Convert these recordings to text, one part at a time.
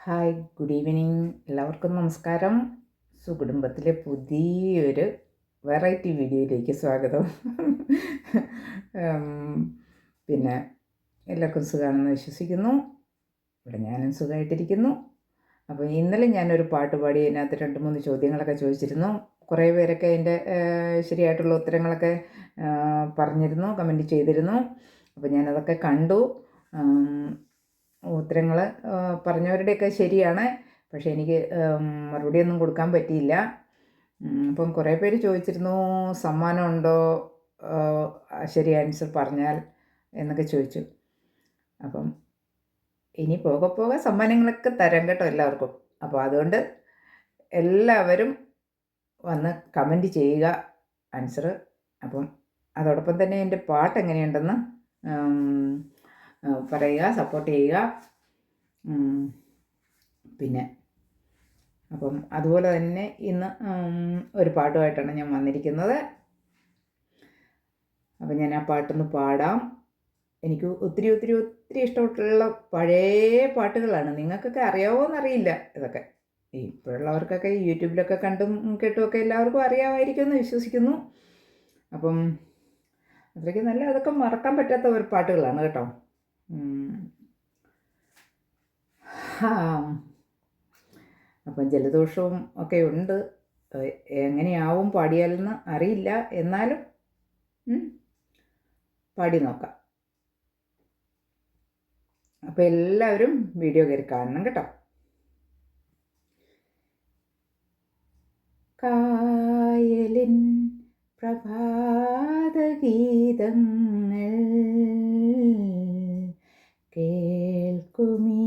Hi, good evening. എല്ലാവർക്കും നമസ്കാരം. സുകുടുംബത്തിലെ പുതിയൊരു വെറൈറ്റി വീഡിയോയിലേക്ക് സ്വാഗതം. ഉം, പിന്നെ എല്ലാവർക്കും സുഖമാണെന്ന് വിശ്വസിക്കുന്നു. ഇവിടെ ഞാനും സുഖമായിട്ടിരിക്കുന്നു. അപ്പോൾ ഇന്നലെ ഞാനൊരു പാട്ട് പാടി, അതിനകത്ത് 2-3 ചോദ്യങ്ങളൊക്കെ ചോദിച്ചിരുന്നു. കുറേ പേരൊക്കെ അതിൻ്റെ ശരിയായിട്ടുള്ള ഉത്തരങ്ങളൊക്കെ പറഞ്ഞിരുന്നു, കമൻറ്റ് ചെയ്തിരുന്നു. അപ്പോൾ ഞാനതൊക്കെ കണ്ടു. ഉത്തരങ്ങൾ പറഞ്ഞവരുടെയൊക്കെ ശരിയാണ്, പക്ഷേ എനിക്ക് മറുപടിയൊന്നും കൊടുക്കാൻ പറ്റിയില്ല. അപ്പം കുറേ പേര് ചോദിച്ചിരുന്നു, സമ്മാനം ഉണ്ടോ ശരി ആൻസർ പറഞ്ഞാൽ എന്നൊക്കെ ചോദിച്ചു. അപ്പം ഇനി പോകെ പോകെ സമ്മാനങ്ങളൊക്കെ തരാം കേട്ടോ എല്ലാവർക്കും. അപ്പോൾ അതുകൊണ്ട് എല്ലാവരും വന്ന് കമൻറ്റ് ചെയ്യുക ആൻസർ. അപ്പം അതോടൊപ്പം തന്നെ എൻ്റെ പാട്ട് എങ്ങനെയുണ്ടെന്ന് പറയുക, സപ്പോർട്ട് ചെയ്യുക. പിന്നെ അപ്പം അതുപോലെ തന്നെ ഇന്ന് ഒരു പാട്ടുമായിട്ടാണ് ഞാൻ വന്നിരിക്കുന്നത്. അപ്പം ഞാൻ ആ പാട്ടൊന്ന് പാടാം. എനിക്ക് ഒത്തിരി ഒത്തിരി ഒത്തിരി ഇഷ്ടപ്പെട്ടുള്ള പഴയ പാട്ടുകളാണ്. നിങ്ങൾക്കൊക്കെ അറിയാമോയെന്നറിയില്ല. ഇതൊക്കെ ഇപ്പോഴുള്ളവർക്കൊക്കെ യൂട്യൂബിലൊക്കെ കണ്ടും കേട്ടുമൊക്കെ എല്ലാവർക്കും അറിയാമായിരിക്കുമെന്ന് വിശ്വസിക്കുന്നു. അപ്പം അത്രയ്ക്ക് നല്ല, അതൊക്കെ മറക്കാൻ പറ്റാത്ത ഒരു പാട്ടുകളാണ് കേട്ടോ. അപ്പം ജലദോഷവും ഒക്കെ ഉണ്ട്. എങ്ങനെയാവും പാടിയാലെന്ന് അറിയില്ല, എന്നാലും പാടി നോക്കാം. അപ്പോൾ എല്ലാവരും വീഡിയോ കയറി കാണണം കേട്ടോ. കായലിൻ പ്രഭാതഗീതങ്ങൾ കേൾക്കുമീ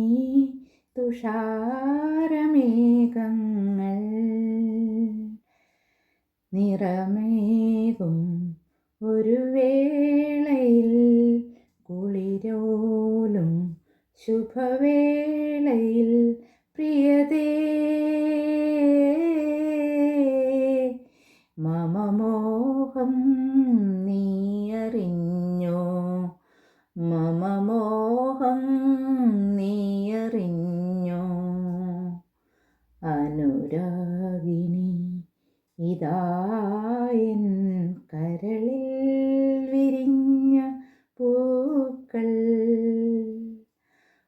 തുഷാരമേഘങ്ങൾ നിറമേകും ഒരു വേളയിൽ കുളിരോലും ശുഭവേളയിൽ പ്രിയതേ മമ മോഹം നീ അറിഞ്ഞോ, മമ മോഹം നീ അറിഞ്ഞോ, അനുരാഗിണി ഇതായൻ കരളിൽ വിരിഞ്ഞ പൂക്കൾ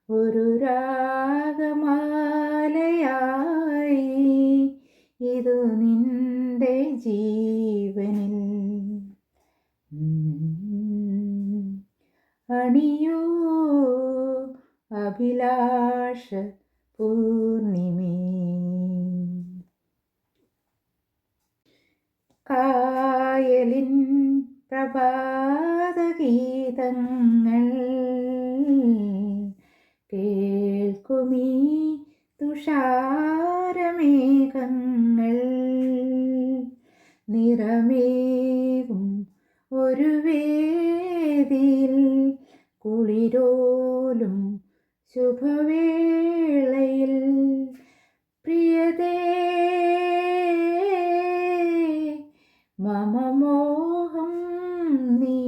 ഒരു രാഗമാലയായി ഇതു നിന്റെ ജീവനിൽ അണിയൂ അഭിലാഷ പൂർണിമേ. കായലിൻ പ്രഭാതഗീതങ്ങൾ കേൾക്കുമീ തുഷാരമേഘങ്ങൾ നിറമേകും ഒരു വേദിയിൽ കുളിരോലും ശുഭവേളയിൽ പ്രിയതേ മമ മോഹം നീ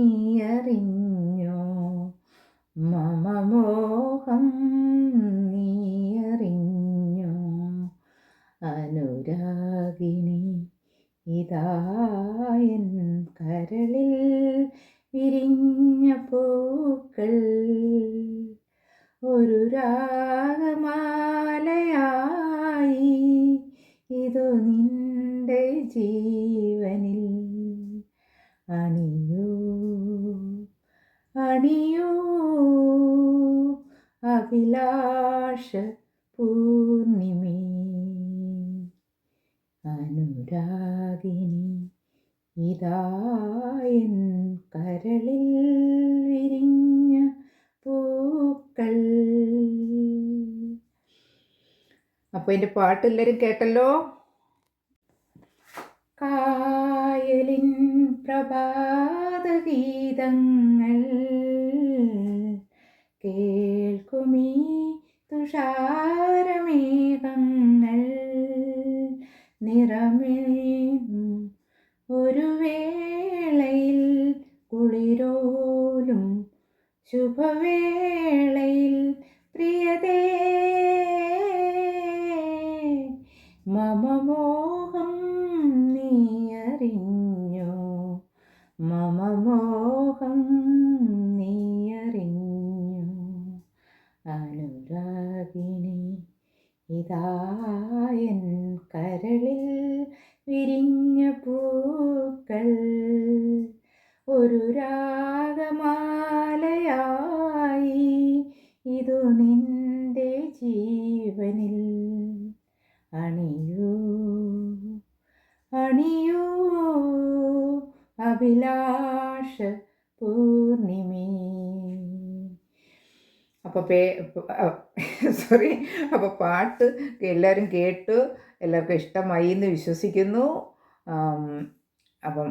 അറിഞ്ഞോ, മമ മോഹം നീ അറിഞ്ഞോ, അനുരാഗിണി ഇതായൻ കരളിൽ വിരിഞ്ഞ പൂക്കൾ ഒരു രാഗമാലയായി ഇതു നിന്റെ ജീവനിൽ അണിയൂ അണിയൂ അഭിലാഷ പൂർണിമേ. അനുരാഗിണി ഇതായൻ കരളിൽ വിരിഞ്ഞ പൂക്കൾ. അപ്പോൾ എൻ്റെ പാട്ട് എല്ലാവരും കേട്ടല്ലോ. കായലിൻ പ്രഭാതഗീതങ്ങൾ കേൾക്കുമീ തുഷാരമേഘങ്ങൾ നിറമേകും ഒരു വേളയിൽ കുളിരോലും ശുഭവേളയിൽ പ്രിയതേ മമ മോഹം നീ അറിഞ്ഞോ, മമ മോഹം നീ അറിഞ്ഞോ, അനുരാഗിണി ഇതായൻ കരളിൽ വിരിഞ്ഞ പൂക്കൾ ഒരു രാഗമാലയായി ഇതു നിന്റെ ജീവനിൽ അണിയൂ അണിയൂ അഭിലാഷ പൂർണിമേ. അപ്പോൾ സോറി, അപ്പോൾ പാട്ട് എല്ലാവരും കേട്ടു, എല്ലാവർക്കും ഇഷ്ടമായി എന്ന് വിശ്വസിക്കുന്നു. അപ്പം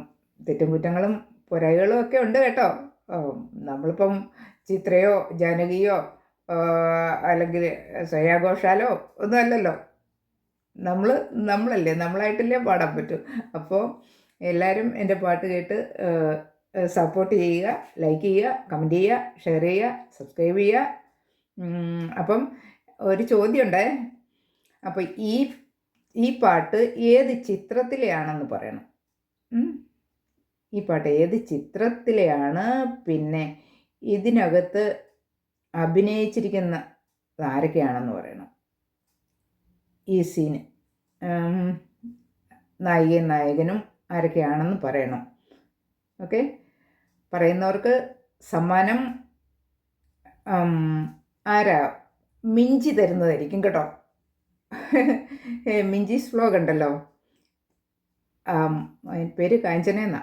തെറ്റും കുറ്റങ്ങളും പുരകളും ഒക്കെ ഉണ്ട് കേട്ടോ. നമ്മളിപ്പം ചിത്രയോ ജാനകിയോ അല്ലെങ്കിൽ ശ്രേയാ ഘോഷാലോ ഒന്നും അല്ലല്ലോ. നമ്മളല്ലേ, നമ്മളായിട്ടല്ലേ പാടാൻ പറ്റൂ. അപ്പോൾ എല്ലാവരും എൻ്റെ പാട്ട് കേട്ട് സപ്പോർട്ട് ചെയ്യുക, ലൈക്ക് ചെയ്യുക, കമൻറ്റ് ചെയ്യുക, ഷെയർ ചെയ്യുക, സബ്സ്ക്രൈബ് ചെയ്യുക. അപ്പം ഒരു ചോദ്യമുണ്ടേ. അപ്പോൾ ഈ പാട്ട് ഏത് ചിത്രത്തിലെയാണെന്ന് പറയണം. ഈ പാട്ട് ഏത് ചിത്രത്തിലെയാണ്, പിന്നെ ഇതിനകത്ത് അഭിനയിച്ചിരിക്കുന്ന ആരൊക്കെയാണെന്ന് പറയണം. ഈ സീന് നായികയും നായകനും ആരൊക്കെയാണെന്ന് പറയണം. ഓക്കെ, പറയുന്നവർക്ക് സമ്മാനം ആരാ മിഞ്ചി തരുന്നതായിരിക്കും കേട്ടോ. മിഞ്ചീസ് വ്ലോഗ് ഉണ്ടല്ലോ, പേര് കാഞ്ചന എന്നാ.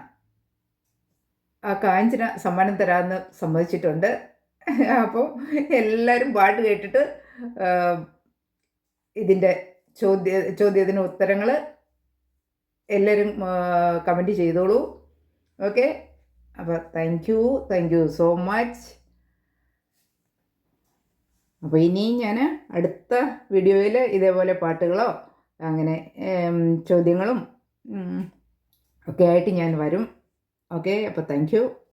ആ കാഞ്ചന സമ്മാനം തരാമെന്ന് സമ്മതിച്ചിട്ടുണ്ട്. അപ്പോൾ എല്ലാവരും പാട്ട് കേട്ടിട്ട് ഇതിൻ്റെ ചോദ്യത്തിന് ഉത്തരങ്ങൾ എല്ലാവരും കമൻറ്റ് ചെയ്തോളൂ. ഓക്കെ, അപ്പോൾ താങ്ക് യു സോ മച്ച്. അപ്പോൾ ഇനിയും ഞാൻ അടുത്ത വീഡിയോയിൽ ഇതേപോലെ പാട്ടുകളോ അങ്ങനെ ചോദ്യങ്ങളും ഒക്കെ ആയിട്ട് ഞാൻ വരും. ഓക്കെ, അപ്പോൾ താങ്ക് യു.